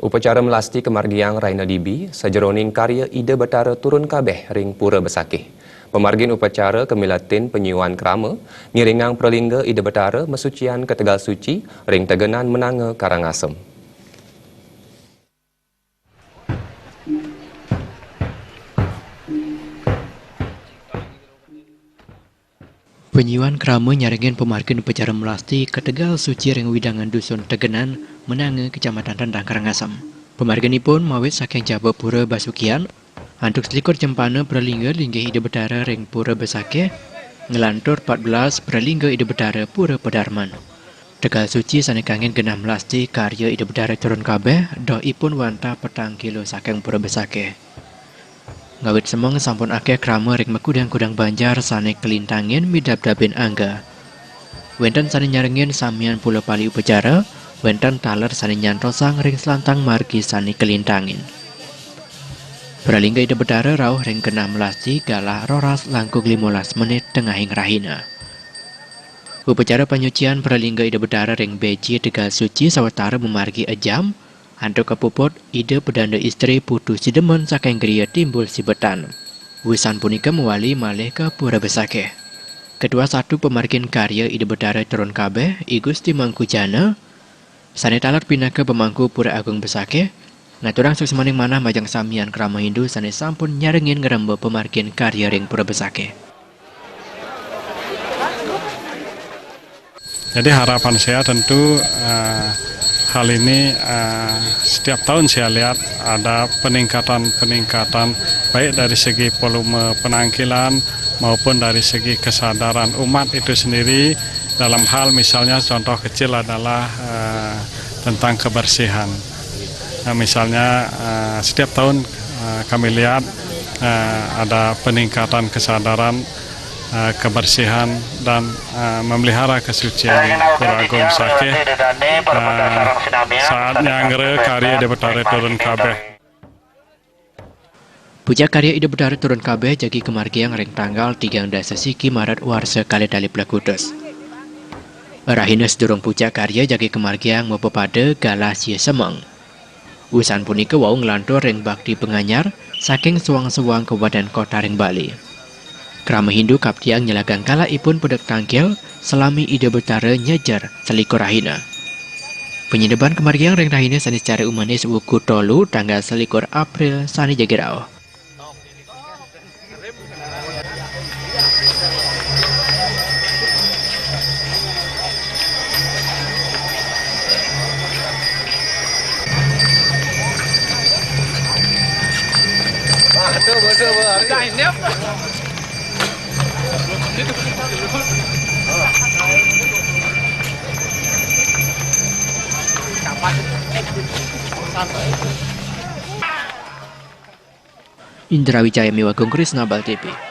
Upacara melasti kemargiang Raina Dibi, sejeroning karya ide betara turun kabeh ring pura besakih. Pemargin upacara kemilatin penyuan krama, ngiringang perlingga ide betara mesucian ke Tegal Suci, ring tegenan menanga Karangasem. Penyuan krama nyaringin pemargin upacara melasti ke Tegal Suci ring widangan dusun Tegenan menanga Kecamatan Rendang Karangasem. Pemarginipun mawit saking Jaba Pura Basukian, antuk selikur jempana perlingga linggih ide betara ring Pura Besakeh, ngelantur 14 perlingga ide betara Pura Pedarman. Tegal Suci sanekangin genah melasti karya ide betara turun kabeh, dohipun wanta petang kilo saking Pura Besakeh. Ngawit semong sampun akeh krama ring mekudang-kudang Banjar sane kelintangin midab-dabin angga. Wenten sane nyaringin samian pula pali upacara, wenten taler sane nyantosang ring selantang margi sane kelintangin. Pralingga ide betara rauh ring genah melasti galah roras langkung 15 menit tengahing rahina. Upacara penyucian pralingga ide betara ring beji Tegal Suci sawetara memargi ejam, antuk kepuput ide pedanda istri putu sidemen saking griya timbul sibetan. Wisan punika mewali malih ke Pura Besakeh. Kedua satu pemargin karya ide betara turun kabeh I Gusti Mangkujana, sane talar pinaka pemangku Pura Agung Besakeh, ngaturang suksemaning manah majang samian krama Hindu sane sampun nyarengin ngerembe pemargin karya ring Pura Besakeh. Jadi harapan saya tentu hal ini setiap tahun saya lihat ada peningkatan baik dari segi volume penampilan maupun dari segi kesadaran umat itu sendiri dalam hal misalnya contoh kecil adalah tentang kebersihan. Misalnya setiap tahun kami lihat ada peningkatan kesadaran kebersihan dan memelihara kesucian di Pura Agung Besakeh. Saatnya ngere karya ide betara turun kabeh. Puja karya ide betara turun kabeh jagi kemargiang ring tanggal 3 Siki Maret warsa kali dalip Lakutus. Rahina sedurung puja karya jagi kemargiang mepepada galah sia semeng. Usan punika wau ngelantur ring bakti penganyar saking suang-suang kabupaten kota ring Bali. Krama Hindu kaptiang nyelagang kala ipun pedek tangkil selami ide betara nyejar selikur rahina. Penyedeban kemargiang ring rahina sani secara umanis wuku tolu tanggal selikur April sani jagirao. Indra Wijaya Miwagung Krisna Bal TV.